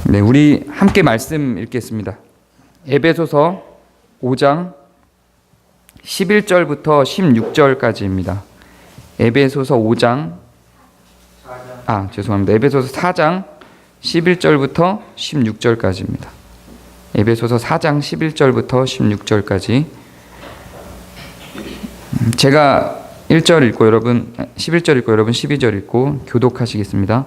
네, 우리 함께 말씀 읽겠습니다. 에베소서 5장 11절부터 16절까지입니다. 에베소서 5장 에베소서 4장 11절부터 16절까지입니다. 에베소서 4장 11절부터 16절까지. 제가 1절 읽고 여러분 11절 읽고 여러분 12절 읽고 교독하시겠습니다.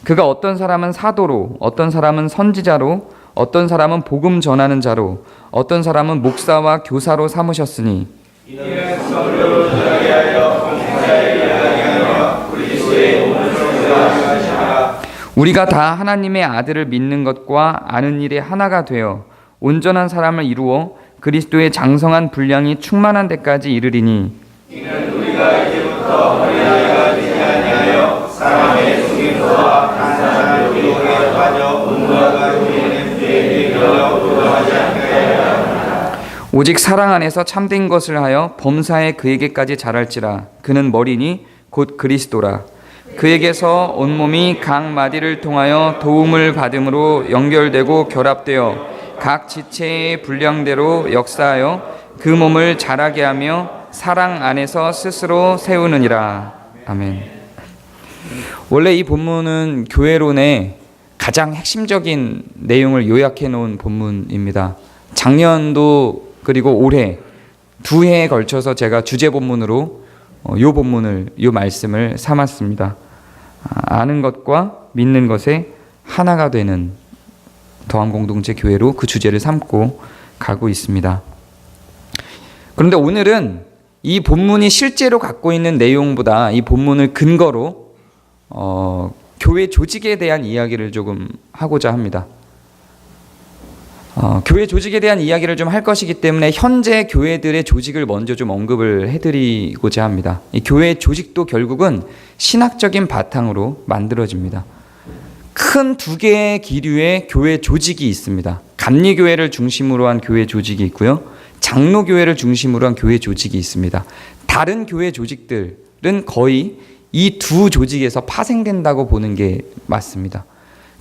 그가 어떤 사람은 사도로, 어떤 사람은 선지자로, 어떤 사람은 복음 전하는 자로, 어떤 사람은 목사와 교사로 삼으셨으니 이는 서로 이야기하여 공사에 이야기하여 그리스도의 몸을 세우시라. 우리가 다 하나님의 아들을 믿는 것과 아는 일에 하나가 되어 온전한 사람을 이루어 그리스도의 장성한 분량이 충만한 데까지 이르리니 이는 우리가 이제부터 어린아이가 되지 아니하여 사람의 속임수와 간사한 유혹에 빠져 온갖 우리는 죄에 걸려 도망하지 않게 하라. 오직 사랑 안에서 참된 것을 하여 범사에 그에게까지 자랄지라. 그는 머리니 곧 그리스도라. 그에게서 온몸이 각 마디를 통하여 도움을 받음으로 연결되고 결합되어 각 지체의 분량대로 역사하여 그 몸을 자라게 하며 사랑 안에서 스스로 세우느니라. 아멘. 원래 이 본문은 교회론의 가장 핵심적인 내용을 요약해 놓은 본문입니다. 작년도 그리고 올해 두 해에 걸쳐서 제가 주제 본문으로 요 말씀을 삼았습니다. 아는 것과 믿는 것에 하나가 되는 더함공동체 교회로 그 주제를 삼고 가고 있습니다. 그런데 오늘은 이 본문이 실제로 갖고 있는 내용보다 이 본문을 근거로 교회 조직에 대한 이야기를 조금 하고자 합니다. 교회 조직에 대한 이야기를 좀 할 것이기 때문에 현재 교회들의 조직을 먼저 좀 언급을 해드리고자 합니다. 이 교회 조직도 결국은 신학적인 바탕으로 만들어집니다. 큰 두 개의 기류의 교회 조직이 있습니다. 감리교회를 중심으로 한 교회 조직이 있고요. 장로교회를 중심으로 한 교회 조직이 있습니다. 다른 교회 조직들은 거의 이 두 조직에서 파생된다고 보는 게 맞습니다.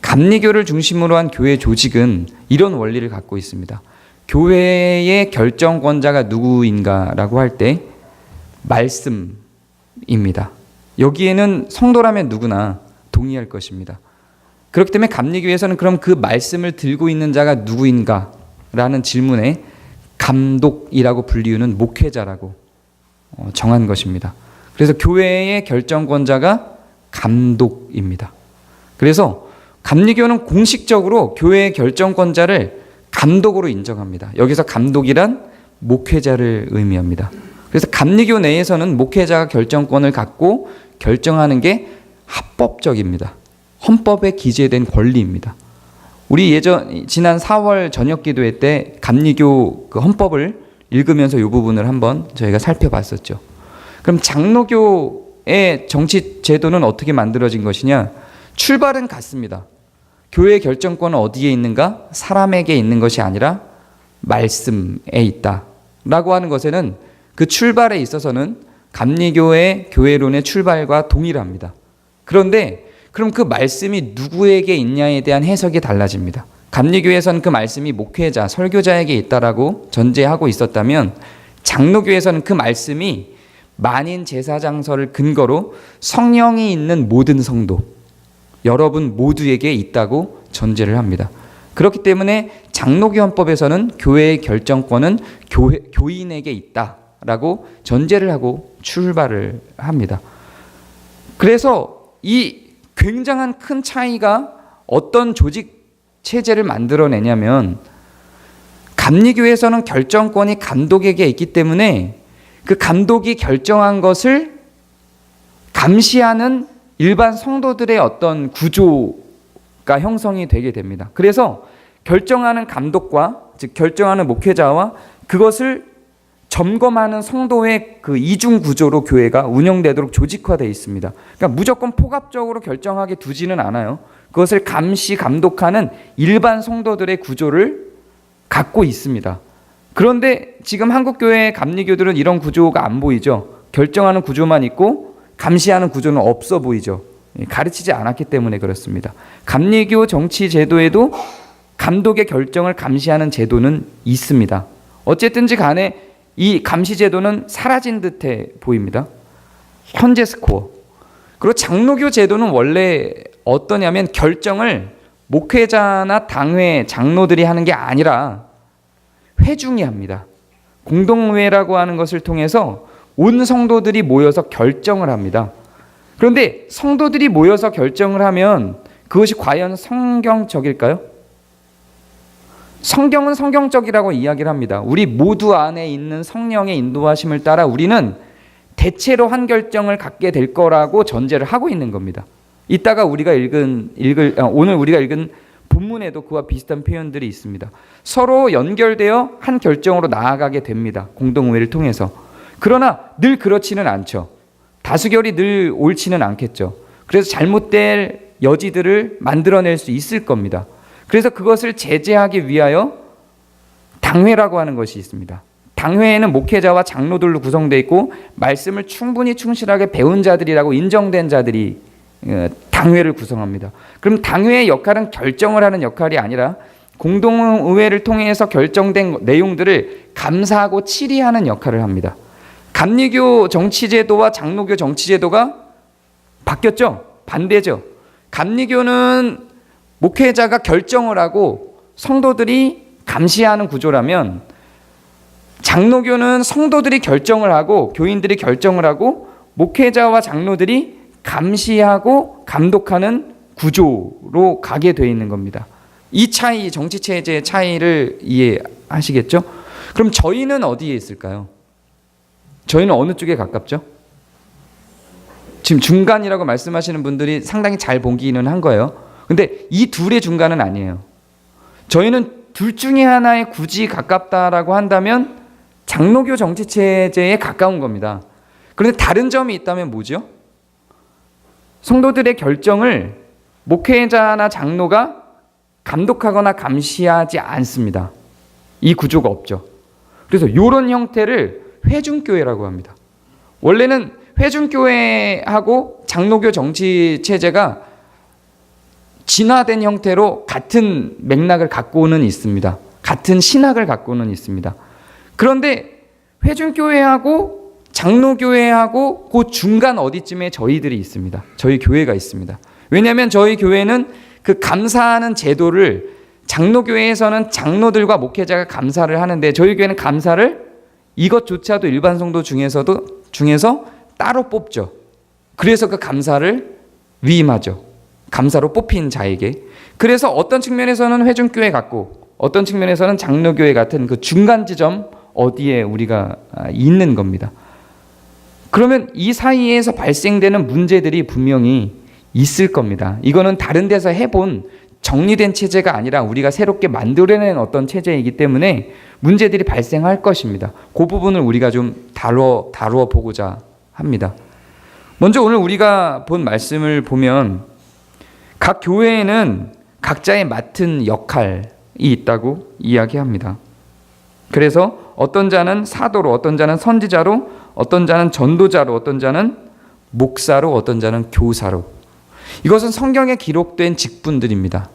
감리교를 중심으로 한 교회 조직은 이런 원리를 갖고 있습니다. 교회의 결정권자가 누구인가라고 할 때 말씀입니다. 여기에는 성도라면 누구나 동의할 것입니다. 그렇기 때문에 감리교에서는 그럼 그 말씀을 들고 있는 자가 누구인가라는 질문에 감독이라고 불리우는 목회자라고 정한 것입니다. 그래서 교회의 결정권자가 감독입니다. 그래서 감리교는 공식적으로 교회의 결정권자를 감독으로 인정합니다. 여기서 감독이란 목회자를 의미합니다. 그래서 감리교 내에서는 목회자가 결정권을 갖고 결정하는 게 합법적입니다. 헌법에 기재된 권리입니다. 우리 지난 4월 저녁 기도회 때 감리교 그 헌법을 읽으면서 이 부분을 한번 저희가 살펴봤었죠. 그럼 장로교의 정치 제도는 어떻게 만들어진 것이냐? 출발은 같습니다. 교회의 결정권은 어디에 있는가? 사람에게 있는 것이 아니라 말씀에 있다라고 하는 것에는 그 출발에 있어서는 감리교의 교회론의 출발과 동일합니다. 그런데 그럼 그 말씀이 누구에게 있냐에 대한 해석이 달라집니다. 감리교에서는 그 말씀이 목회자, 설교자에게 있다라고 전제하고 있었다면 장로교에서는 그 말씀이 만인 제사장서를 근거로 성령이 있는 모든 성도, 여러분 모두에게 있다고 전제를 합니다. 그렇기 때문에 장로교 헌법에서는 교회의 결정권은 교인에게 있다라고 전제를 하고 출발을 합니다. 그래서 이 굉장한 큰 차이가 어떤 조직 체제를 만들어내냐면 감리교에서는 결정권이 감독에게 있기 때문에 그 감독이 결정한 것을 감시하는 일반 성도들의 어떤 구조가 형성이 되게 됩니다. 그래서 결정하는 감독과 즉 결정하는 목회자와 그것을 점검하는 성도의 그 이중 구조로 교회가 운영되도록 조직화되어 있습니다. 그러니까 무조건 포괄적으로 결정하게 두지는 않아요. 그것을 감시, 감독하는 일반 성도들의 구조를 갖고 있습니다. 그런데 지금 한국교회 감리교들은 이런 구조가 안 보이죠. 결정하는 구조만 있고 감시하는 구조는 없어 보이죠. 가르치지 않았기 때문에 그렇습니다. 감리교 정치 제도에도 감독의 결정을 감시하는 제도는 있습니다. 어쨌든지 간에 이 감시 제도는 사라진 듯해 보입니다. 현재 스코어. 그리고 장로교 제도는 원래 어떠냐면 결정을 목회자나 당회 장로들이 하는 게 아니라 회중이 합니다. 공동회라고 하는 것을 통해서 온 성도들이 모여서 결정을 합니다. 그런데 성도들이 모여서 결정을 하면 그것이 과연 성경적일까요? 성경은 성경적이라고 이야기를 합니다. 우리 모두 안에 있는 성령의 인도하심을 따라 우리는 대체로 한 결정을 갖게 될 거라고 전제를 하고 있는 겁니다. 이따가 우리가 오늘 우리가 읽은 본문에도 그와 비슷한 표현들이 있습니다. 서로 연결되어 한 결정으로 나아가게 됩니다. 공동회를 통해서. 그러나 늘 그렇지는 않죠. 다수결이 늘 옳지는 않겠죠. 그래서 잘못될 여지들을 만들어낼 수 있을 겁니다. 그래서 그것을 제재하기 위하여 당회라고 하는 것이 있습니다. 당회에는 목회자와 장로들로 구성되어 있고 말씀을 충분히 충실하게 배운 자들이라고 인정된 자들이 당회를 구성합니다. 그럼 당회의 역할은 결정을 하는 역할이 아니라 공동의회를 통해서 결정된 내용들을 감사하고 치리하는 역할을 합니다. 감리교 정치제도와 장로교 정치제도가 바뀌었죠? 반대죠. 감리교는 목회자가 결정을 하고 성도들이 감시하는 구조라면 장로교는 성도들이 결정을 하고 교인들이 결정을 하고 목회자와 장로들이 감시하고 감독하는 구조로 가게 되어 있는 겁니다. 이 차이, 정치체제의 차이를 이해하시겠죠? 그럼 저희는 어디에 있을까요? 저희는 어느 쪽에 가깝죠? 지금 중간이라고 말씀하시는 분들이 상당히 잘 보기는 한 거예요. 근데 이 둘의 중간은 아니에요. 저희는 둘 중에 하나에 굳이 가깝다라고 한다면 장로교 정치체제에 가까운 겁니다. 그런데 다른 점이 있다면 뭐죠? 성도들의 결정을 목회자나 장로가 감독하거나 감시하지 않습니다. 이 구조가 없죠. 그래서 이런 형태를 회중교회라고 합니다. 원래는 회중교회하고 장로교 정치체제가 진화된 형태로 같은 맥락을 갖고는 있습니다. 같은 신학을 갖고는 있습니다. 그런데 회중교회하고 장로교회하고 그 중간 어디쯤에 저희들이 있습니다. 저희 교회가 있습니다. 왜냐하면 저희 교회는 그 감사하는 제도를 장로교회에서는 장로들과 목회자가 감사를 하는데 저희 교회는 감사를 이것조차도 일반 성도 중에서 따로 뽑죠. 그래서 그 감사를 위임하죠. 감사로 뽑힌 자에게. 그래서 어떤 측면에서는 회중교회 같고 어떤 측면에서는 장로교회 같은 그 중간 지점 어디에 우리가 있는 겁니다. 그러면 이 사이에서 발생되는 문제들이 분명히 있을 겁니다. 이거는 다른 데서 해본 정리된 체제가 아니라 우리가 새롭게 만들어낸 어떤 체제이기 때문에 문제들이 발생할 것입니다. 그 부분을 우리가 좀 다루어 보고자 합니다. 먼저 오늘 우리가 본 말씀을 보면 각 교회에는 각자의 맡은 역할이 있다고 이야기합니다. 그래서 어떤 자는 사도로, 어떤 자는 선지자로, 어떤 자는 전도자로, 어떤 자는 목사로, 어떤 자는 교사로. 이것은 성경에 기록된 직분들입니다.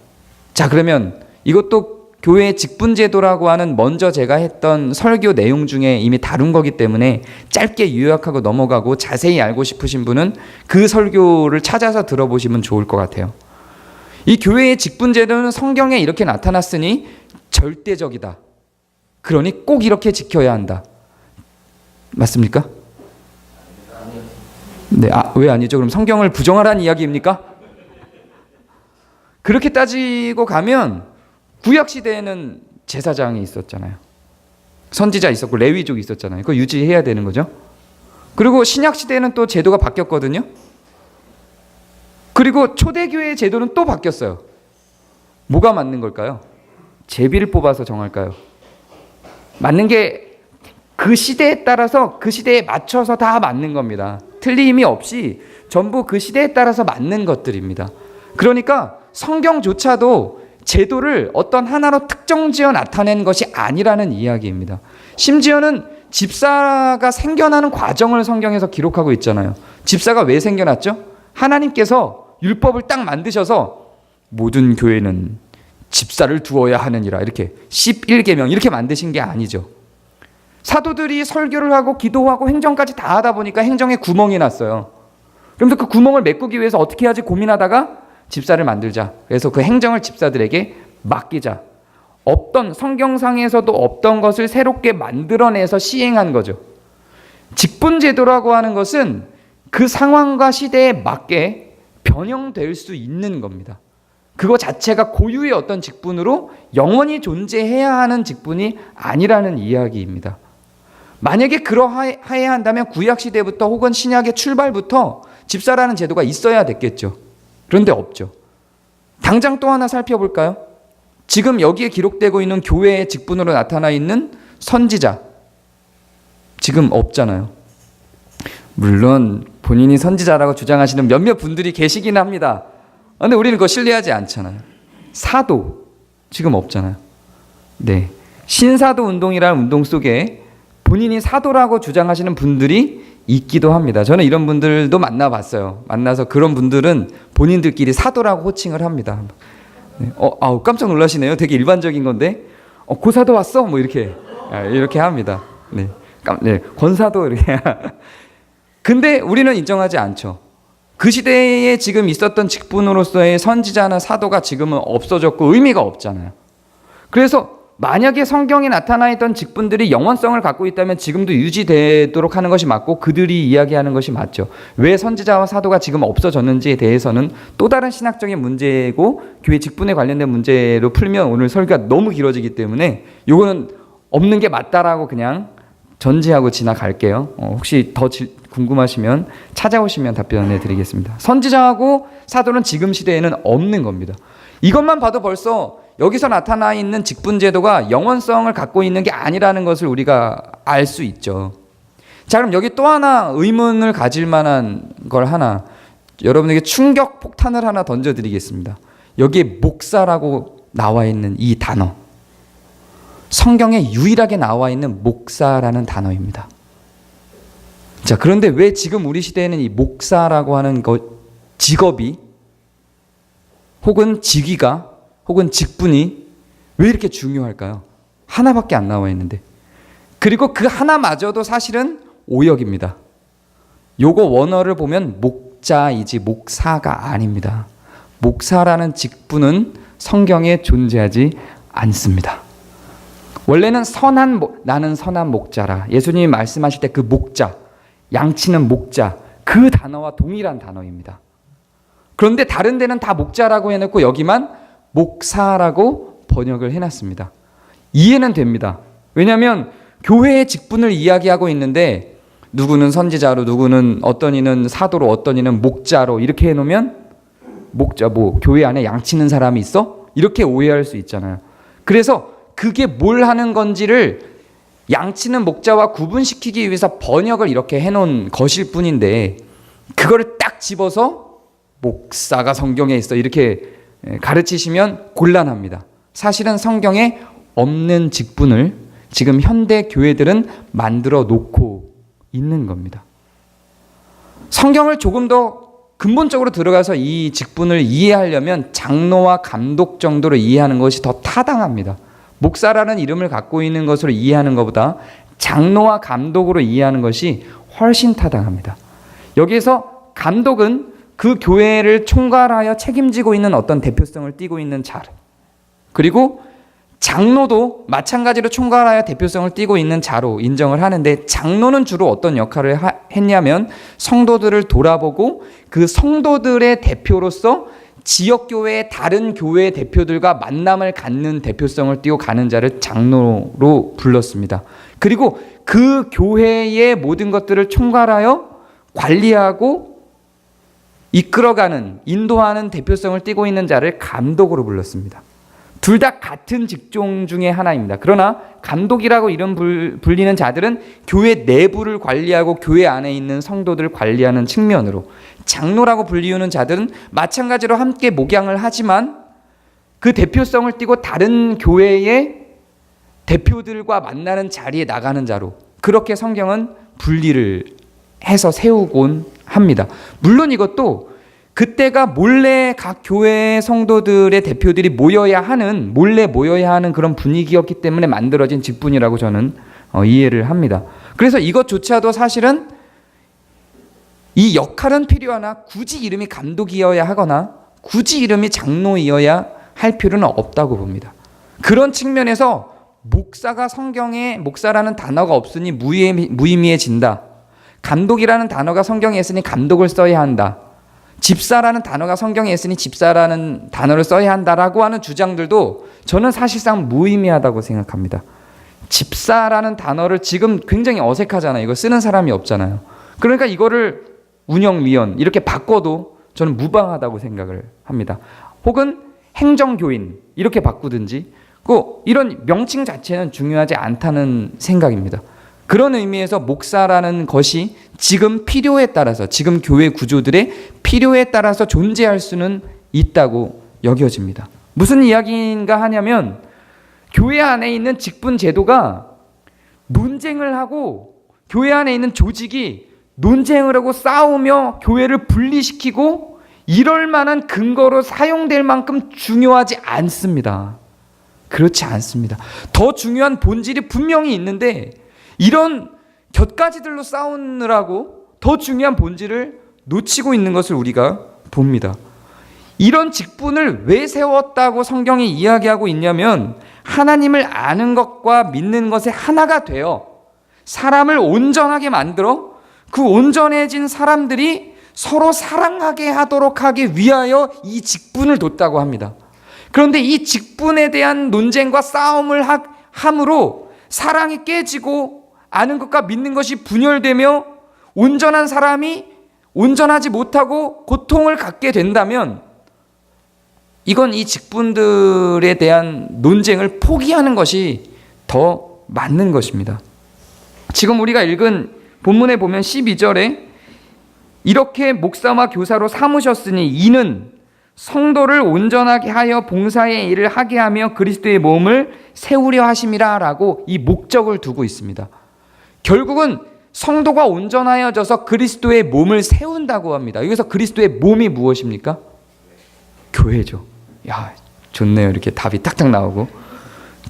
자, 그러면 이것도 교회의 직분제도라고 하는 먼저 제가 했던 설교 내용 중에 이미 다룬 거기 때문에 짧게 요약하고 넘어가고 자세히 알고 싶으신 분은 그 설교를 찾아서 들어보시면 좋을 것 같아요. 이 교회의 직분제도는 성경에 이렇게 나타났으니 절대적이다. 그러니 꼭 이렇게 지켜야 한다. 맞습니까? 네, 왜 아니죠? 그럼 성경을 부정하라는 이야기입니까? 그렇게 따지고 가면 구약 시대에는 제사장이 있었잖아요. 선지자 있었고 레위족이 있었잖아요. 그거 유지해야 되는 거죠. 그리고 신약 시대에는 또 제도가 바뀌었거든요. 그리고 초대교회의 제도는 또 바뀌었어요. 뭐가 맞는 걸까요? 제비를 뽑아서 정할까요? 맞는 게 그 시대에 따라서 그 시대에 맞춰서 다 맞는 겁니다. 틀림이 없이 전부 그 시대에 따라서 맞는 것들입니다. 그러니까 성경조차도 제도를 어떤 하나로 특정지어 나타낸 것이 아니라는 이야기입니다. 심지어는 집사가 생겨나는 과정을 성경에서 기록하고 있잖아요. 집사가 왜 생겨났죠? 하나님께서 율법을 딱 만드셔서 모든 교회는 집사를 두어야 하느니라 이렇게 11계명 이렇게 만드신 게 아니죠. 사도들이 설교를 하고 기도하고 행정까지 다 하다 보니까 행정에 구멍이 났어요. 그러면서 그 구멍을 메꾸기 위해서 어떻게 해야지 고민하다가 집사를 만들자. 그래서 그 행정을 집사들에게 맡기자. 없던, 성경상에서도 없던 것을 새롭게 만들어내서 시행한 거죠. 직분제도라고 하는 것은 그 상황과 시대에 맞게 변형될 수 있는 겁니다. 그거 자체가 고유의 어떤 직분으로 영원히 존재해야 하는 직분이 아니라는 이야기입니다. 만약에 그러하여야 한다면 구약시대부터 혹은 신약의 출발부터 집사라는 제도가 있어야 됐겠죠. 그런데 없죠. 당장 또 하나 살펴볼까요? 지금 여기에 기록되고 있는 교회의 직분으로 나타나 있는 선지자. 지금 없잖아요. 물론 본인이 선지자라고 주장하시는 몇몇 분들이 계시긴 합니다. 그런데 우리는 그거 신뢰하지 않잖아요. 사도 지금 없잖아요. 네, 신사도 운동이라는 운동 속에 본인이 사도라고 주장하시는 분들이 있기도 합니다. 저는 이런 분들도 만나봤어요. 만나서 그런 분들은 본인들끼리 사도라고 호칭을 합니다. 네. 깜짝 놀라시네요. 되게 일반적인 건데, 고사도 왔어? 뭐 이렇게 합니다. 네, 권사도 이렇게. 근데 우리는 인정하지 않죠. 그 시대에 지금 있었던 직분으로서의 선지자나 사도가 지금은 없어졌고 의미가 없잖아요. 그래서 만약에 성경에 나타나 있던 직분들이 영원성을 갖고 있다면 지금도 유지되도록 하는 것이 맞고 그들이 이야기하는 것이 맞죠. 왜 선지자와 사도가 지금 없어졌는지에 대해서는 또 다른 신학적인 문제고 교회 직분에 관련된 문제로 풀면 오늘 설교가 너무 길어지기 때문에 이거는 없는 게 맞다라고 그냥 전제하고 지나갈게요. 혹시 더 궁금하시면 찾아오시면 답변해 드리겠습니다. 선지자하고 사도는 지금 시대에는 없는 겁니다. 이것만 봐도 벌써 여기서 나타나 있는 직분제도가 영원성을 갖고 있는 게 아니라는 것을 우리가 알 수 있죠. 자, 그럼 여기 또 하나 의문을 가질 만한 걸 하나 여러분에게 충격 폭탄을 하나 던져드리겠습니다. 여기에 목사라고 나와 있는 이 단어, 성경에 유일하게 나와 있는 목사라는 단어입니다. 자, 그런데 왜 지금 우리 시대에는 이 목사라고 하는 직업이 혹은 직위가 혹은 직분이 왜 이렇게 중요할까요? 하나밖에 안 나와 있는데. 그리고 그 하나마저도 사실은 오역입니다. 요거 원어를 보면 목자이지 목사가 아닙니다. 목사라는 직분은 성경에 존재하지 않습니다. 원래는 나는 선한 목자라. 예수님이 말씀하실 때 그 목자, 양치는 목자, 그 단어와 동일한 단어입니다. 그런데 다른 데는 다 목자라고 해놓고 여기만 목사라고 번역을 해놨습니다. 이해는 됩니다. 왜냐하면 교회의 직분을 이야기하고 있는데 누구는 선지자로, 누구는 어떤 이는 사도로, 어떤 이는 목자로 이렇게 해놓으면 목자, 교회 안에 양치는 사람이 있어? 이렇게 오해할 수 있잖아요. 그래서 그게 뭘 하는 건지를 양치는 목자와 구분시키기 위해서 번역을 이렇게 해놓은 것일 뿐인데 그거를 딱 집어서 목사가 성경에 있어 이렇게 가르치시면 곤란합니다. 사실은 성경에 없는 직분을 지금 현대 교회들은 만들어 놓고 있는 겁니다. 성경을 조금 더 근본적으로 들어가서 이 직분을 이해하려면 장로와 감독 정도로 이해하는 것이 더 타당합니다. 목사라는 이름을 갖고 있는 것으로 이해하는 것보다 장로와 감독으로 이해하는 것이 훨씬 타당합니다. 여기에서 감독은 그 교회를 총괄하여 책임지고 있는 어떤 대표성을 띠고 있는 자리, 그리고 장로도 마찬가지로 총괄하여 대표성을 띠고 있는 자로 인정을 하는데, 장로는 주로 어떤 역할을 했냐면 성도들을 돌아보고 그 성도들의 대표로서 지역교회의 다른 교회 대표들과 만남을 갖는 대표성을 띠고 가는 자를 장로로 불렀습니다. 그리고 그 교회의 모든 것들을 총괄하여 관리하고 이끌어가는, 인도하는 대표성을 띠고 있는 자를 감독으로 불렀습니다. 둘 다 같은 직종 중에 하나입니다. 그러나 감독이라고 이름 불리는 자들은 교회 내부를 관리하고 교회 안에 있는 성도들을 관리하는 측면으로, 장로라고 불리우는 자들은 마찬가지로 함께 목양을 하지만 그 대표성을 띠고 다른 교회의 대표들과 만나는 자리에 나가는 자로, 그렇게 성경은 분리를 해서 세우곤 합니다. 물론 이것도 그때가 몰래 각 교회 성도들의 대표들이 몰래 모여야 하는 그런 분위기였기 때문에 만들어진 직분이라고 저는 이해를 합니다. 그래서 이것조차도 사실은 이 역할은 필요하나 굳이 이름이 감독이어야 하거나 굳이 이름이 장로이어야 할 필요는 없다고 봅니다. 그런 측면에서 목사가 성경에 목사라는 단어가 없으니 무의미해진다. 감독이라는 단어가 성경에 있으니 감독을 써야 한다. 집사라는 단어가 성경에 있으니 집사라는 단어를 써야 한다라고 하는 주장들도 저는 사실상 무의미하다고 생각합니다. 집사라는 단어를 지금 굉장히 어색하잖아요. 이거 쓰는 사람이 없잖아요. 그러니까 이거를 운영위원 이렇게 바꿔도 저는 무방하다고 생각을 합니다. 혹은 행정교인 이렇게 바꾸든지 이런 명칭 자체는 중요하지 않다는 생각입니다. 그런 의미에서 목사라는 것이 지금 필요에 따라서 지금 교회 구조들의 필요에 따라서 존재할 수는 있다고 여겨집니다. 무슨 이야기인가 하냐면 교회 안에 있는 직분 제도가 논쟁을 하고 교회 안에 있는 조직이 논쟁을 하고 싸우며 교회를 분리시키고 이럴 만한 근거로 사용될 만큼 중요하지 않습니다. 그렇지 않습니다. 더 중요한 본질이 분명히 있는데 이런 곁가지들로 싸우느라고 더 중요한 본질을 놓치고 있는 것을 우리가 봅니다. 이런 직분을 왜 세웠다고 성경이 이야기하고 있냐면 하나님을 아는 것과 믿는 것에 하나가 되어 사람을 온전하게 만들어 그 온전해진 사람들이 서로 사랑하게 하도록 하기 위하여 이 직분을 뒀다고 합니다. 그런데 이 직분에 대한 논쟁과 싸움을 함으로 사랑이 깨지고 아는 것과 믿는 것이 분열되며 온전한 사람이 온전하지 못하고 고통을 갖게 된다면 이건 이 직분들에 대한 논쟁을 포기하는 것이 더 맞는 것입니다. 지금 우리가 읽은 본문에 보면 12절에 이렇게 목사와 교사로 삼으셨으니 이는 성도를 온전하게 하여 봉사의 일을 하게 하며 그리스도의 몸을 세우려 하심이라 라고 이 목적을 두고 있습니다. 결국은 성도가 온전하여져서 그리스도의 몸을 세운다고 합니다. 여기서 그리스도의 몸이 무엇입니까? 교회죠. 야, 좋네요. 이렇게 답이 탁탁 나오고.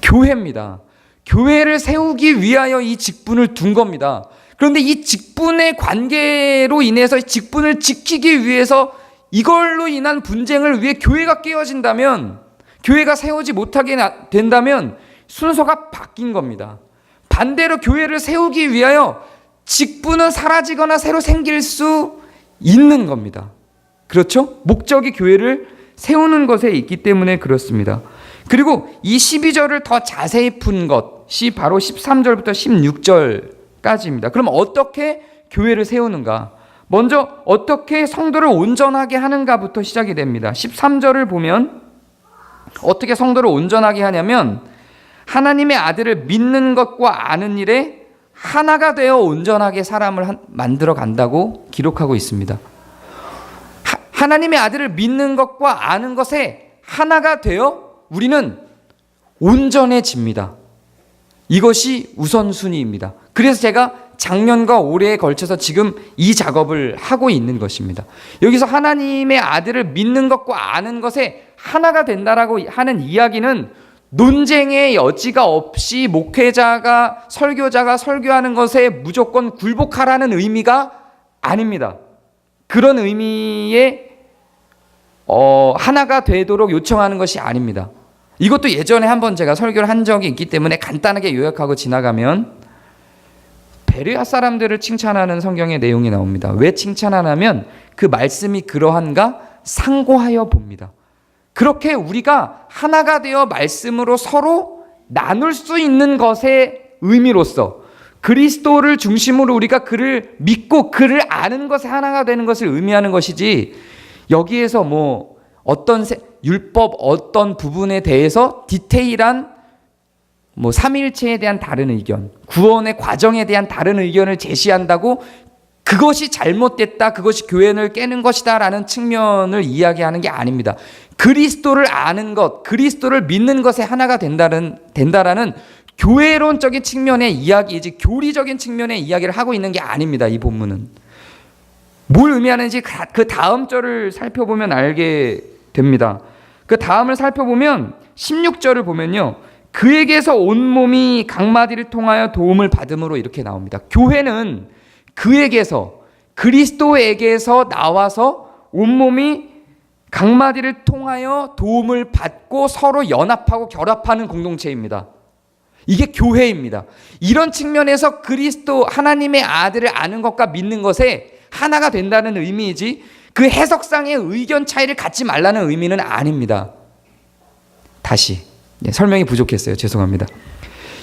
교회입니다. 교회를 세우기 위하여 이 직분을 둔 겁니다. 그런데 이 직분의 관계로 인해서 직분을 지키기 위해서 이걸로 인한 분쟁을 위해 교회가 깨어진다면, 교회가 세우지 못하게 된다면 순서가 바뀐 겁니다. 반대로 교회를 세우기 위하여 직분은 사라지거나 새로 생길 수 있는 겁니다. 그렇죠? 목적이 교회를 세우는 것에 있기 때문에 그렇습니다. 그리고 이 12절을 더 자세히 푼 것이 바로 13절부터 16절까지입니다. 그럼 어떻게 교회를 세우는가? 먼저 어떻게 성도를 온전하게 하는가부터 시작이 됩니다. 13절을 보면 어떻게 성도를 온전하게 하냐면 하나님의 아들을 믿는 것과 아는 일에 하나가 되어 온전하게 사람을 만들어 간다고 기록하고 있습니다. 하나님의 아들을 믿는 것과 아는 것에 하나가 되어 우리는 온전해집니다. 이것이 우선순위입니다. 그래서 제가 작년과 올해에 걸쳐서 지금 이 작업을 하고 있는 것입니다. 여기서 하나님의 아들을 믿는 것과 아는 것에 하나가 된다라고 하는 이야기는 논쟁의 여지가 없이 목회자가 설교자가 설교하는 것에 무조건 굴복하라는 의미가 아닙니다. 그런 의미의 하나가 되도록 요청하는 것이 아닙니다. 이것도 예전에 한번 제가 설교를 한 적이 있기 때문에 간단하게 요약하고 지나가면 베레아 사람들을 칭찬하는 성경의 내용이 나옵니다. 왜 칭찬하냐면 그 말씀이 그러한가 상고하여 봅니다. 그렇게 우리가 하나가 되어 말씀으로 서로 나눌 수 있는 것의 의미로서 그리스도를 중심으로 우리가 그를 믿고 그를 아는 것에 하나가 되는 것을 의미하는 것이지, 여기에서 뭐 어떤 율법 어떤 부분에 대해서 디테일한 뭐 삼위일체에 대한 다른 의견, 구원의 과정에 대한 다른 의견을 제시한다고 그것이 잘못됐다, 그것이 교회를 깨는 것이다 라는 측면을 이야기하는 게 아닙니다. 그리스도를 아는 것, 그리스도를 믿는 것에 하나가 된다라는 교회론적인 측면의 이야기이지 교리적인 측면의 이야기를 하고 있는 게 아닙니다. 이 본문은 뭘 의미하는지 그 다음 절을 살펴보면 알게 됩니다. 그 다음을 살펴보면 16절을 보면요, 그에게서 온몸이 각마디를 통하여 도움을 받음으로 이렇게 나옵니다. 교회는 그에게서, 그리스도에게서 나와서 온몸이 각마디를 통하여 도움을 받고 서로 연합하고 결합하는 공동체입니다. 이게 교회입니다. 이런 측면에서 그리스도 하나님의 아들을 아는 것과 믿는 것에 하나가 된다는 의미이지, 그 해석상의 의견 차이를 갖지 말라는 의미는 아닙니다. 다시 설명이 부족했어요. 죄송합니다.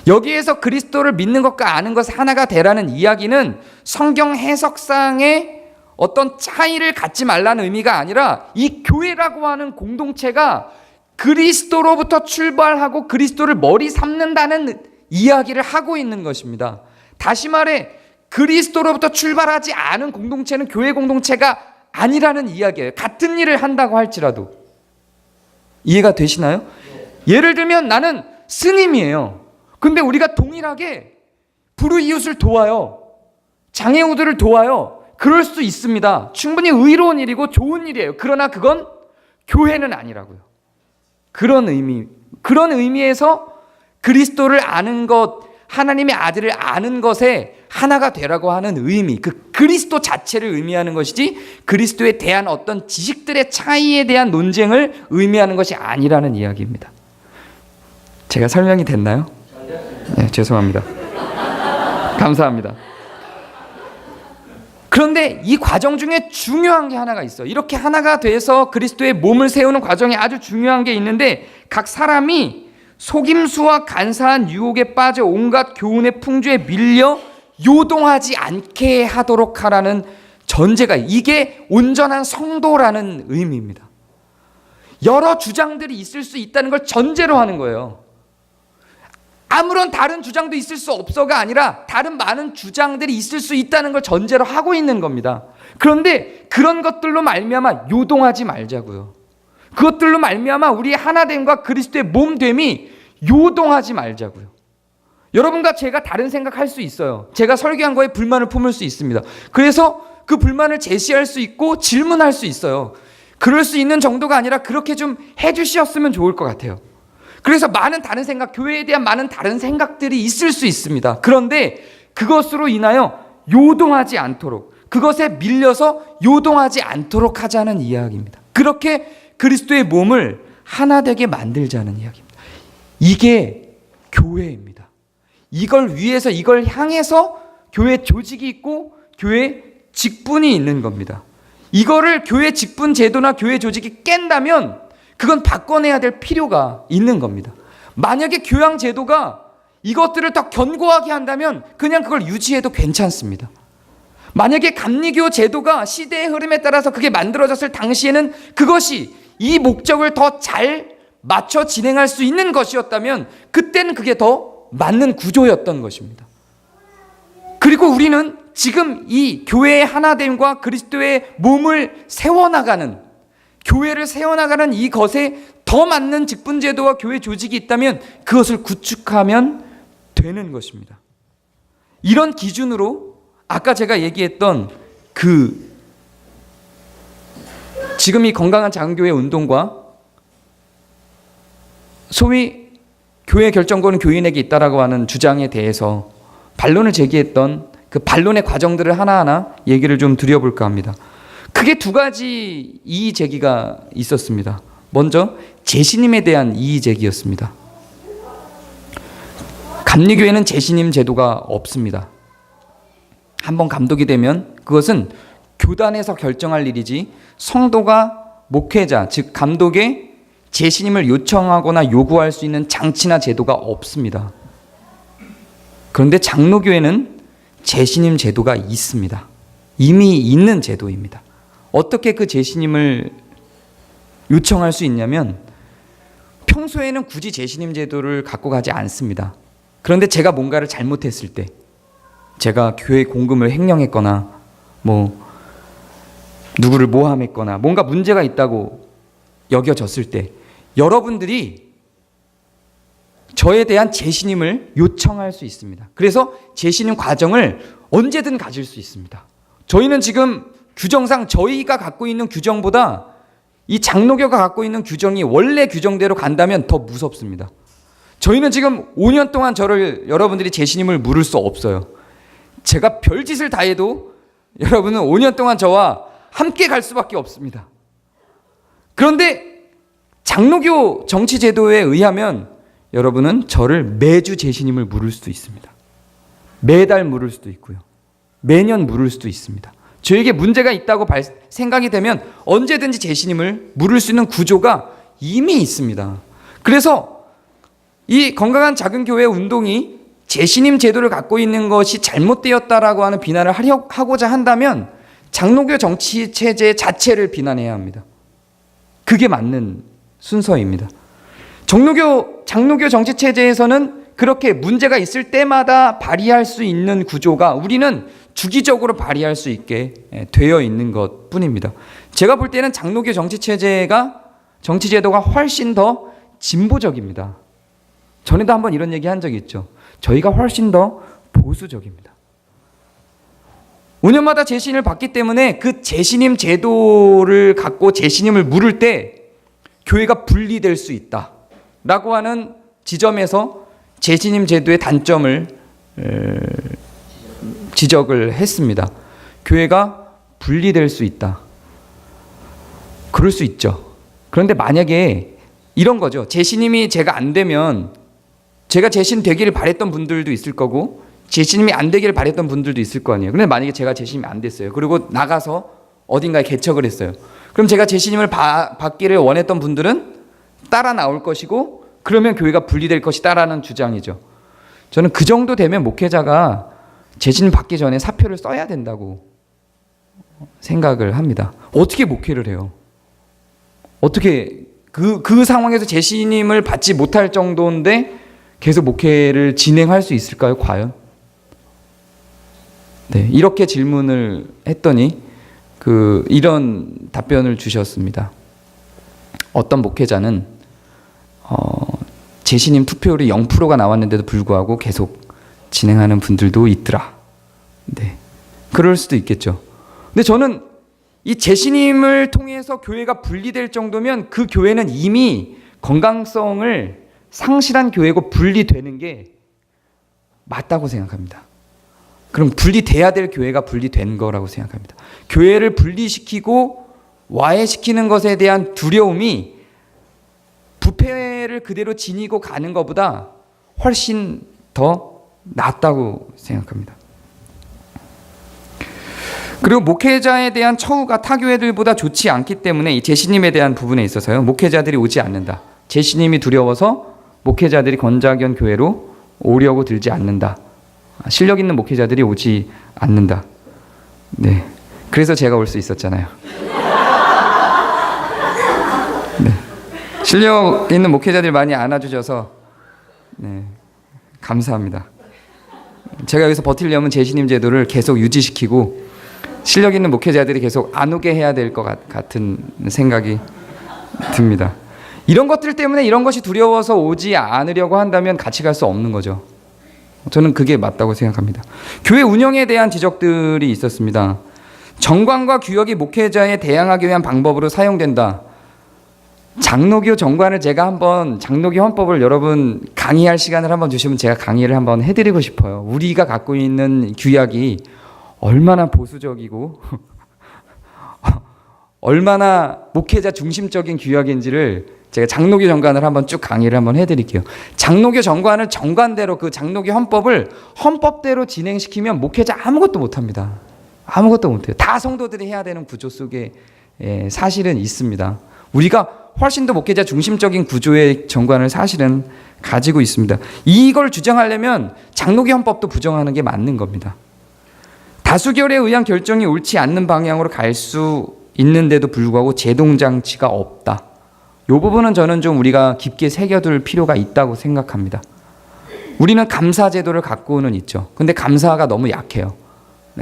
여기에서 그리스도를 믿는 것과 아는 것이 하나가 되라는 이야기는 성경 해석상의 어떤 차이를 갖지 말라는 의미가 아니라, 이 교회라고 하는 공동체가 그리스도로부터 출발하고 그리스도를 머리 삼는다는 이야기를 하고 있는 것입니다. 다시 말해, 그리스도로부터 출발하지 않은 공동체는 교회 공동체가 아니라는 이야기예요. 같은 일을 한다고 할지라도. 이해가 되시나요? 예를 들면 나는 스님이에요. 근데 우리가 동일하게 불우이웃을 도와요. 장애우들을 도와요. 그럴 수 있습니다. 충분히 의로운 일이고 좋은 일이에요. 그러나 그건 교회는 아니라고요. 그런 의미에서 그리스도를 아는 것, 하나님의 아들을 아는 것에 하나가 되라고 하는 의미, 그 그리스도 자체를 의미하는 것이지, 그리스도에 대한 어떤 지식들의 차이에 대한 논쟁을 의미하는 것이 아니라는 이야기입니다. 제가 설명이 됐나요? 네, 죄송합니다. 감사합니다. 그런데 이 과정 중에 중요한 게 하나가 있어요. 이렇게 하나가 돼서 그리스도의 몸을 세우는 과정에 아주 중요한 게 있는데, 각 사람이 속임수와 간사한 유혹에 빠져 온갖 교훈의 풍조에 밀려 요동하지 않게 하도록 하라는 전제가, 이게 온전한 성도라는 의미입니다. 여러 주장들이 있을 수 있다는 걸 전제로 하는 거예요. 아무런 다른 주장도 있을 수 없어가 아니라 다른 많은 주장들이 있을 수 있다는 걸 전제로 하고 있는 겁니다. 그런데 그런 것들로 말미암아 요동하지 말자고요. 그것들로 말미암아 우리의 하나됨과 그리스도의 몸됨이 요동하지 말자고요. 여러분과 제가 다른 생각할 수 있어요. 제가 설교한 거에 불만을 품을 수 있습니다. 그래서 그 불만을 제시할 수 있고 질문할 수 있어요. 그럴 수 있는 정도가 아니라 그렇게 좀 해주셨으면 좋을 것 같아요. 그래서 많은 다른 생각, 교회에 대한 많은 다른 생각들이 있을 수 있습니다. 그런데 그것으로 인하여 요동하지 않도록, 그것에 밀려서 요동하지 않도록 하자는 이야기입니다. 그렇게 그리스도의 몸을 하나 되게 만들자는 이야기입니다. 이게 교회입니다. 이걸 위해서, 이걸 향해서 교회 조직이 있고 교회 직분이 있는 겁니다. 이거를 교회 직분 제도나 교회 조직이 깬다면 그건 바꿔내야 될 필요가 있는 겁니다. 만약에 교양 제도가 이것들을 더 견고하게 한다면 그냥 그걸 유지해도 괜찮습니다. 만약에 감리교 제도가 시대의 흐름에 따라서 그게 만들어졌을 당시에는 그것이 이 목적을 더 잘 맞춰 진행할 수 있는 것이었다면 그때는 그게 더 맞는 구조였던 것입니다. 그리고 우리는 지금 이 교회의 하나됨과 그리스도의 몸을 세워나가는, 교회를 세워나가는 이것에 더 맞는 직분제도와 교회 조직이 있다면 그것을 구축하면 되는 것입니다. 이런 기준으로 아까 제가 얘기했던 지금 이 건강한 작은교회 운동과 소위 교회 결정권은 교인에게 있다라고 하는 주장에 대해서 반론을 제기했던 그 반론의 과정들을 하나하나 얘기를 좀 드려볼까 합니다. 크게 두 가지 이의 제기가 있었습니다. 먼저 제신임에 대한 이의 제기였습니다. 감리교회는 제신임 제도가 없습니다. 한번 감독이 되면 그것은 교단에서 결정할 일이지 성도가 목회자, 즉 감독의 제신임을 요청하거나 요구할 수 있는 장치나 제도가 없습니다. 그런데 장로교회는 제신임 제도가 있습니다. 이미 있는 제도입니다. 어떻게 그 제신임을 요청할 수 있냐면, 평소에는 굳이 제신임 제도를 갖고 가지 않습니다. 그런데 제가 뭔가를 잘못했을 때, 제가 교회 공금을 횡령했거나 누구를 모함했거나 뭔가 문제가 있다고 여겨졌을 때 여러분들이 저에 대한 제신임을 요청할 수 있습니다. 그래서 제신임 과정을 언제든 가질 수 있습니다. 저희는 지금 규정상 저희가 갖고 있는 규정보다 이 장로교가 갖고 있는 규정이 원래 규정대로 간다면 더 무섭습니다. 저희는 지금 5년 동안 저를 여러분들이 제신임을 물을 수 없어요. 제가 별짓을 다 해도 여러분은 5년 동안 저와 함께 갈 수밖에 없습니다. 그런데 장로교 정치제도에 의하면 여러분은 저를 매주 제신임을 물을 수도 있습니다. 매달 물을 수도 있고요. 매년 물을 수도 있습니다. 저에게 문제가 있다고 생각이 되면 언제든지 제신임을 물을 수 있는 구조가 이미 있습니다. 그래서 이 건강한 작은 교회 운동이 제신임 제도를 갖고 있는 것이 잘못되었다라고 하는 비난을 하고자 한다면 장로교 정치 체제 자체를 비난해야 합니다. 그게 맞는 순서입니다. 장로교 정치 체제에서는 그렇게 문제가 있을 때마다 발휘할 수 있는 구조가 우리는 주기적으로 발휘할 수 있게 되어 있는 것 뿐입니다. 제가 볼 때는 장로교 정치 제도가 훨씬 더 진보적입니다. 전에도 한번 이런 얘기 한 적이 있죠. 저희가 훨씬 더 보수적입니다. 5년마다 재신임을 받기 때문에 그 재신임 제도를 갖고 재신임을 물을 때 교회가 분리될 수 있다라고 하는 지점에서 재신임 제도의 단점을 지적을 했습니다. 교회가 분리될 수 있다. 그럴 수 있죠. 그런데 만약에 이런 거죠. 재신임이 제가 안 되면 제가 재신 되기를 바랬던 분들도 있을 거고 재신임이 안 되기를 바랬던 분들도 있을 거 아니에요. 그런데 만약에 제가 재신임이 안 됐어요. 그리고 나가서 어딘가에 개척을 했어요. 그럼 제가 재신임을 받기를 원했던 분들은 따라 나올 것이고 그러면 교회가 분리될 것이다라는 주장이죠. 저는 그 정도 되면 목회자가 재신임 받기 전에 사표를 써야 된다고 생각을 합니다. 어떻게 목회를 해요? 어떻게 그 상황에서 재신임을 받지 못할 정도인데 계속 목회를 진행할 수 있을까요? 과연? 네, 이렇게 질문을 했더니 이런 답변을 주셨습니다. 어떤 목회자는 재신임 투표율이 0%가 나왔는데도 불구하고 계속 진행하는 분들도 있더라. 네, 그럴 수도 있겠죠. 근데 저는 이 재신임을 통해서 교회가 분리될 정도면 그 교회는 이미 건강성을 상실한 교회고 분리되는 게 맞다고 생각합니다. 그럼 분리돼야 될 교회가 분리된 거라고 생각합니다. 교회를 분리시키고 와해시키는 것에 대한 두려움이 부패를 그대로 지니고 가는 것보다 훨씬 더 낫다고 생각합니다. 그리고 목회자에 대한 처우가 타 교회들보다 좋지 않기 때문에 이 재신임에 대한 부분에 있어서요. 목회자들이 오지 않는다. 재신임이 두려워서 목회자들이 건자견 교회로 오려고 들지 않는다. 실력 있는 목회자들이 오지 않는다. 네, 그래서 제가 올 수 있었잖아요. 네, 실력 있는 목회자들이 많이 안아주셔서 네, 감사합니다. 제가 여기서 버티려면 재신임 제도를 계속 유지시키고 실력 있는 목회자들이 계속 안 오게 해야 될 것 같은 생각이 듭니다. 이런 것들 때문에 이런 것이 두려워서 오지 않으려고 한다면 같이 갈 수 없는 거죠. 저는 그게 맞다고 생각합니다. 교회 운영에 대한 지적들이 있었습니다. 정관과 규역이 목회자에 대항하기 위한 방법으로 사용된다. 장로교 정관을 제가 한번 장로교 헌법을 여러분 강의할 시간을 한번 주시면 제가 강의를 한번 해드리고 싶어요. 우리가 갖고 있는 규약이 얼마나 보수적이고 얼마나 목회자 중심적인 규약인지를 제가 장로교 정관을 한번 쭉 강의를 한번 해드릴게요. 장로교 정관을 정관대로 그 장로교 헌법을 헌법대로 진행시키면 목회자 아무것도 못합니다. 아무것도 못해요. 다 성도들이 해야 되는 구조 속에 사실은 있습니다. 우리가 훨씬 더 목회자 중심적인 구조의 정관을 사실은 가지고 있습니다. 이걸 주장하려면 장로교 헌법도 부정하는 게 맞는 겁니다. 다수결에 의한 결정이 옳지 않는 방향으로 갈 수 있는데도 불구하고 제동장치가 없다. 이 부분은 저는 좀 우리가 깊게 새겨둘 필요가 있다고 생각합니다. 우리는 감사제도를 갖고는 있죠. 근데 감사가 너무 약해요.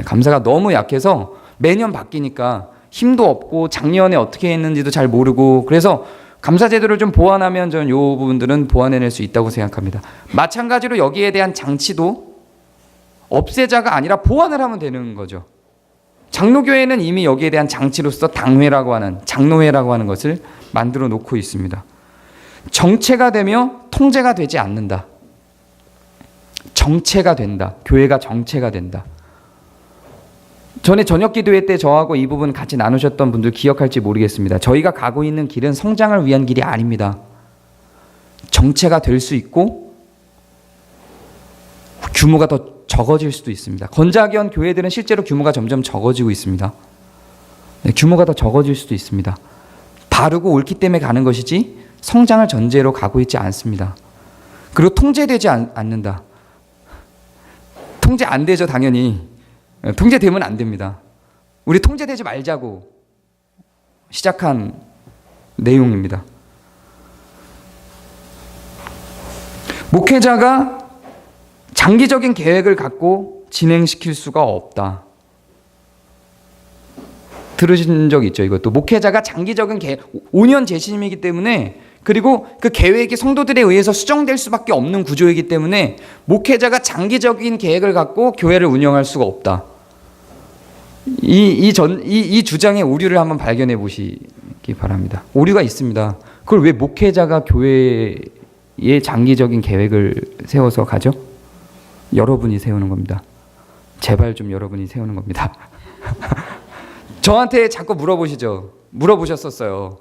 감사가 너무 약해서 매년 바뀌니까 힘도 없고 작년에 어떻게 했는지도 잘 모르고 그래서 감사제도를 좀 보완하면 저는 이 부분들은 보완해낼 수 있다고 생각합니다. 마찬가지로 여기에 대한 장치도 없애자가 아니라 보완을 하면 되는 거죠. 장로교회는 이미 여기에 대한 장치로서 당회라고 하는, 장로회라고 하는 것을 만들어 놓고 있습니다. 정체가 되며 통제가 되지 않는다. 정체가 된다. 교회가 정체가 된다. 전에 저녁 기도회 때 저하고 이 부분 같이 나누셨던 분들 기억할지 모르겠습니다. 저희가 가고 있는 길은 성장을 위한 길이 아닙니다. 정체가 될 수 있고 규모가 더 적어질 수도 있습니다. 건자기원 교회들은 실제로 규모가 점점 적어지고 있습니다. 네, 규모가 더 적어질 수도 있습니다. 바르고 옳기 때문에 가는 것이지 성장을 전제로 가고 있지 않습니다. 그리고 통제되지 않는다. 통제 안 되죠, 당연히. 통제되면 안 됩니다. 우리 통제되지 말자고 시작한 내용입니다. 목회자가 장기적인 계획을 갖고 진행시킬 수가 없다. 들으신 적 있죠, 이것도. 목회자가 장기적인 계획, 5년 재신임이기 때문에, 그리고 그 계획이 성도들에 의해서 수정될 수밖에 없는 구조이기 때문에 목회자가 장기적인 계획을 갖고 교회를 운영할 수가 없다. 이 주장의 오류를 한번 발견해 보시기 바랍니다. 오류가 있습니다. 그걸 왜 목회자가 교회에 장기적인 계획을 세워서 가죠? 여러분이 세우는 겁니다. 제발 좀 여러분이 세우는 겁니다. 저한테 자꾸 물어보시죠. 물어보셨었어요.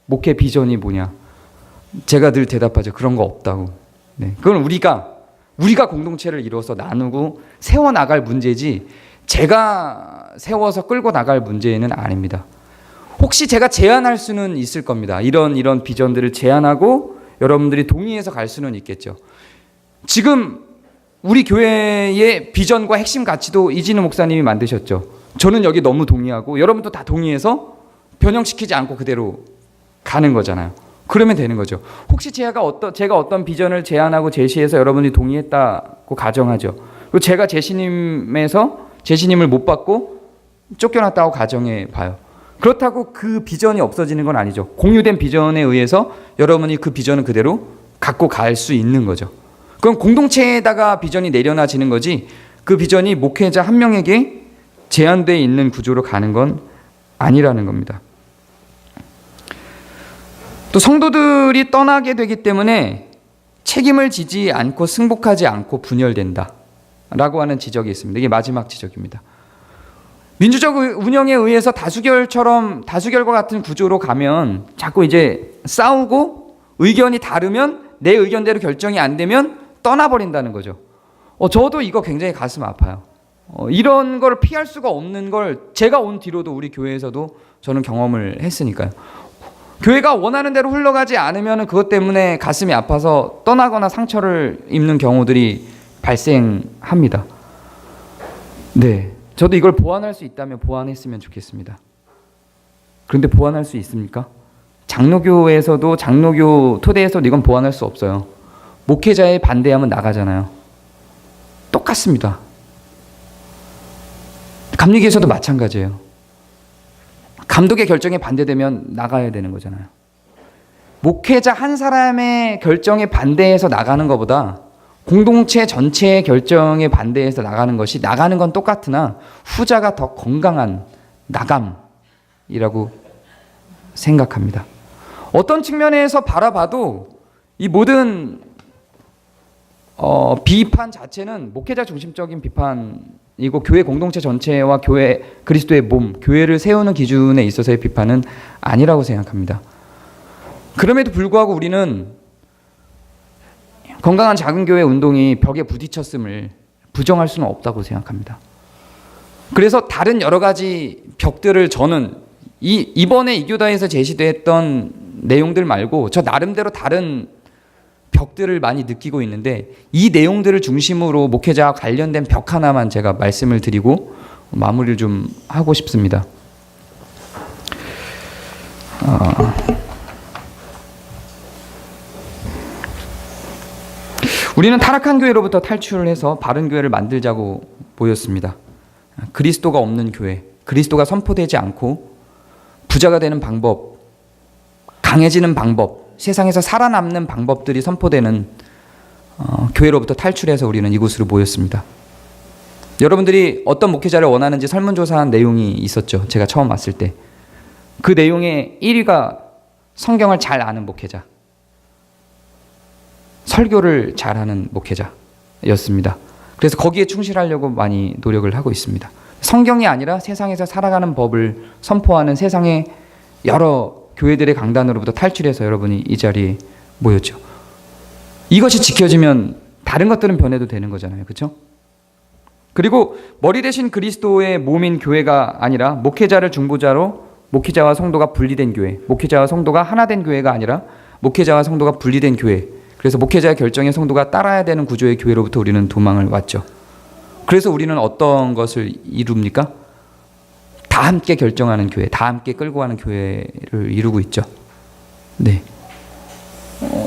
목회 비전이 뭐냐? 제가 늘 대답하죠. 그런 거 없다고. 네. 그건 우리가 공동체를 이루어서 나누고 세워나갈 문제지 제가 세워서 끌고 나갈 문제는 아닙니다. 혹시 제가 제안할 수는 있을 겁니다. 이런 비전들을 제안하고 여러분들이 동의해서 갈 수는 있겠죠. 지금 우리 교회의 비전과 핵심 가치도 이진우 목사님이 만드셨죠. 저는 여기 너무 동의하고 여러분도 다 동의해서 변형시키지 않고 그대로 가는 거잖아요. 그러면 되는 거죠. 혹시 제가 어떤 비전을 제안하고 제시해서 여러분이 동의했다고 가정하죠. 그리고 제가 제신임을 못 받고 쫓겨났다고 가정해 봐요. 그렇다고 그 비전이 없어지는 건 아니죠. 공유된 비전에 의해서 여러분이 그 비전을 그대로 갖고 갈 수 있는 거죠. 그건 공동체에다가 비전이 내려놔지는 거지, 그 비전이 목회자 한 명에게 제한되어 있는 구조로 가는 건 아니라는 겁니다. 또 성도들이 떠나게 되기 때문에 책임을 지지 않고 승복하지 않고 분열된다 라고 하는 지적이 있습니다. 이게 마지막 지적입니다. 민주적 운영에 의해서 다수결과 같은 구조로 가면 자꾸 이제 싸우고 의견이 다르면 내 의견대로 결정이 안 되면 떠나버린다는 거죠. 저도 이거 굉장히 가슴 아파요. 이런 걸 피할 수가 없는 걸 제가 온 뒤로도 우리 교회에서도 저는 경험을 했으니까요. 교회가 원하는 대로 흘러가지 않으면 그것 때문에 가슴이 아파서 떠나거나 상처를 입는 경우들이 발생합니다. 네, 저도 이걸 보완할 수 있다면 보완했으면 좋겠습니다. 그런데 보완할 수 있습니까? 장로교에서도 장로교 토대에서도 이건 보완할 수 없어요. 목회자에 반대하면 나가잖아요. 똑같습니다. 감리교에서도 마찬가지예요. 감독의 결정에 반대되면 나가야 되는 거잖아요. 목회자 한 사람의 결정에 반대해서 나가는 것보다 공동체 전체의 결정에 반대해서 나가는 건 똑같으나 후자가 더 건강한 나감이라고 생각합니다. 어떤 측면에서 바라봐도 이 모든 비판 자체는 목회자 중심적인 비판이고 교회 공동체 전체와 교회 그리스도의 몸, 교회를 세우는 기준에 있어서의 비판은 아니라고 생각합니다. 그럼에도 불구하고 우리는 건강한 작은 교회 운동이 벽에 부딪혔음을 부정할 수는 없다고 생각합니다. 그래서 다른 여러 가지 벽들을 저는 이번에 이교다에서 제시됐던 내용들 말고 저 나름대로 다른 벽들을 많이 느끼고 있는데 이 내용들을 중심으로 목회자와 관련된 벽 하나만 제가 말씀을 드리고 마무리를 좀 하고 싶습니다. 우리는 타락한 교회로부터 탈출을 해서 바른 교회를 만들자고 모였습니다. 그리스도가 없는 교회, 그리스도가 선포되지 않고 부자가 되는 방법, 강해지는 방법, 세상에서 살아남는 방법들이 선포되는 교회로부터 탈출해서 우리는 이곳으로 모였습니다. 여러분들이 어떤 목회자를 원하는지 설문조사한 내용이 있었죠. 제가 처음 왔을 때. 그 내용의 1위가 성경을 잘 아는 목회자, 설교를 잘하는 목회자였습니다. 그래서 거기에 충실하려고 많이 노력을 하고 있습니다. 성경이 아니라 세상에서 살아가는 법을 선포하는 세상의 여러 교회들의 강단으로부터 탈출해서 여러분이 이 자리에 모였죠. 이것이 지켜지면 다른 것들은 변해도 되는 거잖아요. 그렇죠? 그리고 머리 대신 그리스도의 몸인 교회가 아니라 목회자를 중보자로 목회자와 성도가 분리된 교회, 목회자와 성도가 하나 된 교회가 아니라 목회자와 성도가 분리된 교회, 그래서 목회자의 결정에 성도가 따라야 되는 구조의 교회로부터 우리는 도망을 왔죠. 그래서 우리는 어떤 것을 이룹니까? 다 함께 결정하는 교회, 다 함께 끌고 가는 교회를 이루고 있죠. 네.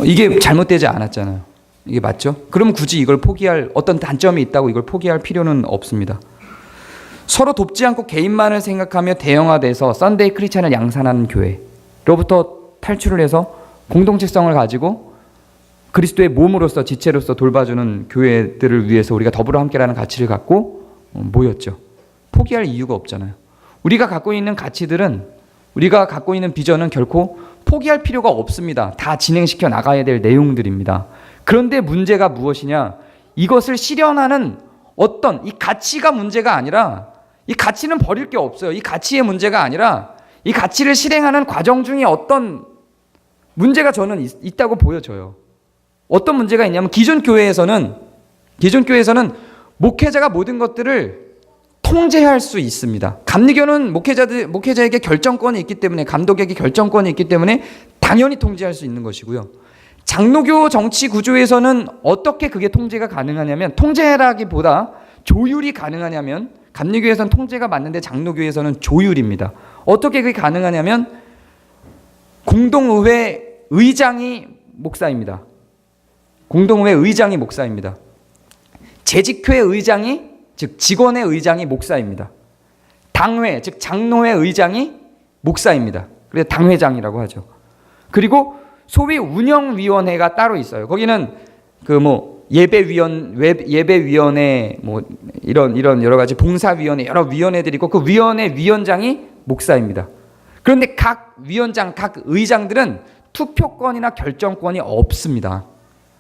이게 잘못되지 않았잖아요. 이게 맞죠? 그럼 굳이 이걸 포기할 어떤 단점이 있다고 이걸 포기할 필요는 없습니다. 서로 돕지 않고 개인만을 생각하며 대형화돼서 썬데이 크리스찬을 양산하는 교회로부터 탈출을 해서 공동체성을 가지고 그리스도의 몸으로서 지체로서 돌봐주는 교회들을 위해서 우리가 더불어 함께라는 가치를 갖고 모였죠. 포기할 이유가 없잖아요. 우리가 갖고 있는 가치들은, 우리가 갖고 있는 비전은 결코 포기할 필요가 없습니다. 다 진행시켜 나가야 될 내용들입니다. 그런데 문제가 무엇이냐? 이것을 실현하는 어떤 이 가치가 문제가 아니라, 이 가치는 버릴 게 없어요. 이 가치의 문제가 아니라 이 가치를 실행하는 과정 중에 어떤 문제가 저는 있다고 보여져요. 어떤 문제가 있냐면 기존 교회에서는 목회자가 모든 것들을 통제할 수 있습니다. 감리교는 목회자에게 결정권이 있기 때문에, 감독에게 결정권이 있기 때문에 당연히 통제할 수 있는 것이고요. 장로교 정치 구조에서는 어떻게 그게 통제가 가능하냐면, 통제라기보다 조율이 가능하냐면, 감리교에서는 통제가 맞는데 장로교에서는 조율입니다. 어떻게 그게 가능하냐면 공동의회 의장이 목사입니다. 공동의회 의장이 목사입니다. 재직회 의장이, 즉 직원의 의장이 목사입니다. 당회, 즉 장로회 의장이 목사입니다. 그래서 당회장이라고 하죠. 그리고 소위 운영위원회가 따로 있어요. 거기는 예배위원회, 이런 여러 가지 봉사위원회, 여러 위원회들이 있고 그 위원회 위원장이 목사입니다. 그런데 각 위원장, 각 의장들은 투표권이나 결정권이 없습니다.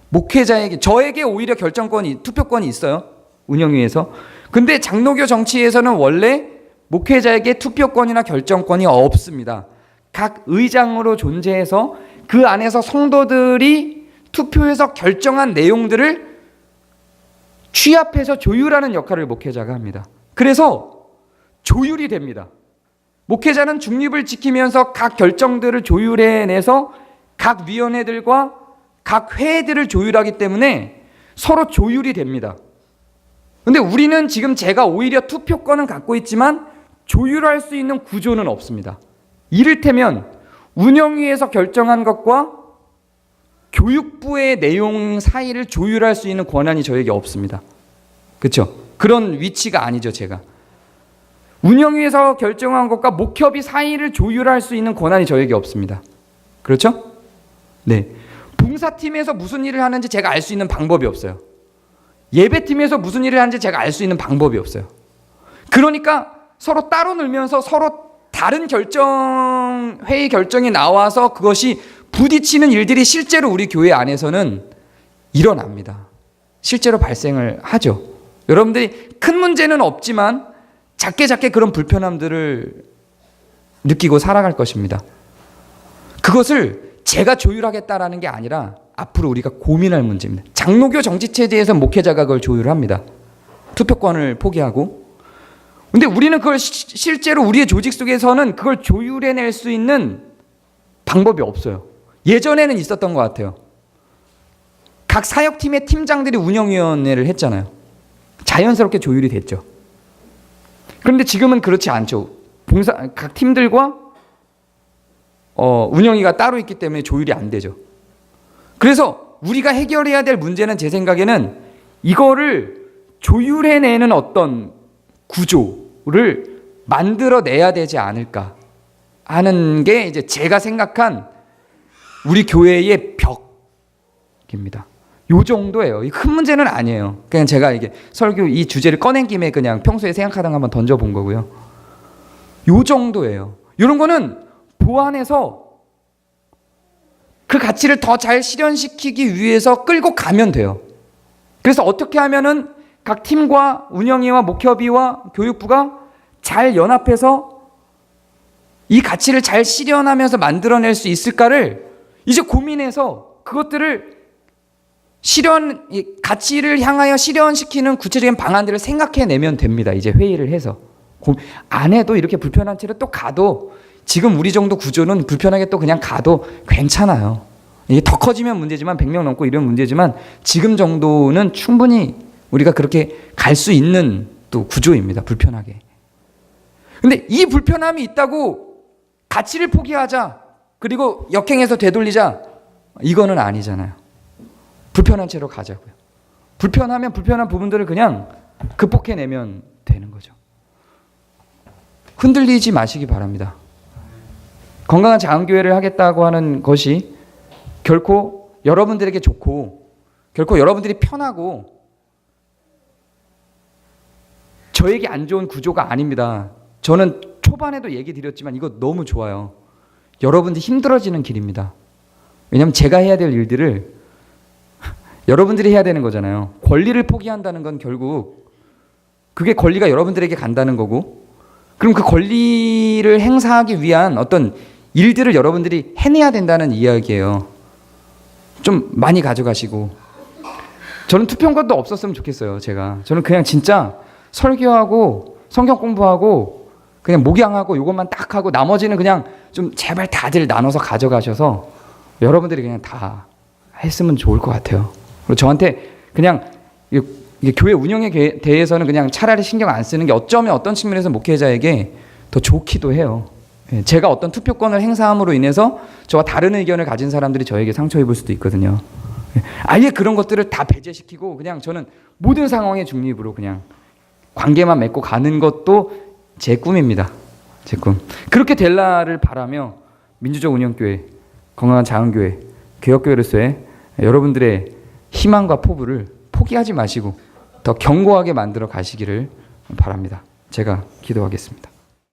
목회자에게, 저에게 오히려 투표권이 있어요. 운영위에서. 근데 장로교 정치에서는 원래 목회자에게 투표권이나 결정권이 없습니다. 각 의장으로 존재해서 그 안에서 성도들이 투표해서 결정한 내용들을 취합해서 조율하는 역할을 목회자가 합니다. 그래서 조율이 됩니다. 목회자는 중립을 지키면서 각 결정들을 조율해내서 각 위원회들과 각 회들을 조율하기 때문에 서로 조율이 됩니다. 근데 우리는 지금 제가 오히려 투표권은 갖고 있지만 조율할 수 있는 구조는 없습니다. 이를테면 운영위에서 결정한 것과 교육부의 내용 사이를 조율할 수 있는 권한이 저에게 없습니다. 그렇죠? 그런 위치가 아니죠, 제가. 운영위에서 결정한 것과 목협이 사이를 조율할 수 있는 권한이 저에게 없습니다. 그렇죠? 네. 봉사팀에서 무슨 일을 하는지 제가 알 수 있는 방법이 없어요. 예배팀에서 무슨 일을 하는지 제가 알 수 있는 방법이 없어요. 그러니까 서로 따로 놀면서 서로 다른 회의 결정이 나와서 그것이 부딪히는 일들이 실제로 우리 교회 안에서는 일어납니다. 실제로 발생을 하죠. 여러분들이 큰 문제는 없지만 작게 그런 불편함들을 느끼고 살아갈 것입니다. 그것을 제가 조율하겠다라는 게 아니라 앞으로 우리가 고민할 문제입니다. 장로교 정치체제에서 목회자가 그걸 조율합니다. 투표권을 포기하고. 근데 우리는 그걸 실제로 우리의 조직 속에서는 그걸 조율해낼 수 있는 방법이 없어요. 예전에는 있었던 것 같아요. 각 사역팀의 팀장들이 운영위원회를 했잖아요. 자연스럽게 조율이 됐죠. 그런데 지금은 그렇지 않죠. 각 팀들과 운영위가 따로 있기 때문에 조율이 안 되죠. 그래서 우리가 해결해야 될 문제는 제 생각에는 이거를 조율해내는 어떤 구조를 만들어내야 되지 않을까 하는 게 이제 제가 생각한 우리 교회의 벽입니다. 요 정도예요. 큰 문제는 아니에요. 그냥 제가 이게 설교 이 주제를 꺼낸 김에 그냥 평소에 생각하던 거 한번 던져본 거고요. 요 정도예요. 이런 거는 보완해서 그 가치를 더 잘 실현시키기 위해서 끌고 가면 돼요. 그래서 어떻게 하면은 각 팀과 운영위와 목협의와 교육부가 잘 연합해서 이 가치를 잘 실현하면서 만들어낼 수 있을까를 이제 고민해서 그것들을 가치를 향하여 실현시키는 구체적인 방안들을 생각해내면 됩니다. 이제 회의를 해서. 안 해도 이렇게 불편한 채로 또 가도 지금 우리 정도 구조는 불편하게 또 그냥 가도 괜찮아요. 이게 더 커지면 문제지만 100명 넘고 이런 문제지만 지금 정도는 충분히 우리가 그렇게 갈 수 있는 또 구조입니다. 불편하게. 근데 이 불편함이 있다고 가치를 포기하자 그리고 역행해서 되돌리자 이거는 아니잖아요. 불편한 채로 가자고요. 불편하면 불편한 부분들을 그냥 극복해내면 되는 거죠. 흔들리지 마시기 바랍니다. 건강한 자원교회를 하겠다고 하는 것이 결코 여러분들에게 좋고 결코 여러분들이 편하고 저에게 안 좋은 구조가 아닙니다. 저는 초반에도 얘기 드렸지만 이거 너무 좋아요. 여러분들이 힘들어지는 길입니다. 왜냐하면 제가 해야 될 일들을 여러분들이 해야 되는 거잖아요. 권리를 포기한다는 건 결국 그게 권리가 여러분들에게 간다는 거고 그럼 그 권리를 행사하기 위한 어떤 일들을 여러분들이 해내야 된다는 이야기예요. 좀 많이 가져가시고 저는 투표권도 없었으면 좋겠어요. 저는 그냥 진짜 설교하고 성경 공부하고 그냥 목양하고 이것만 딱 하고 나머지는 그냥 좀 제발 다들 나눠서 가져가셔서 여러분들이 그냥 다 했으면 좋을 것 같아요. 그리고 저한테 그냥 이게 교회 운영에 대해서는 그냥 차라리 신경 안 쓰는 게 어쩌면 어떤 측면에서 목회자에게 더 좋기도 해요. 제가 어떤 투표권을 행사함으로 인해서 저와 다른 의견을 가진 사람들이 저에게 상처 입을 수도 있거든요. 아예 그런 것들을 다 배제시키고 그냥 저는 모든 상황에 중립으로 그냥 관계만 맺고 가는 것도 제 꿈입니다. 제 꿈. 그렇게 될 날을 바라며 민주적 운영교회, 건강한 자원교회, 개혁교회로서의 여러분들의 희망과 포부를 포기하지 마시고 더 견고하게 만들어 가시기를 바랍니다. 제가 기도하겠습니다.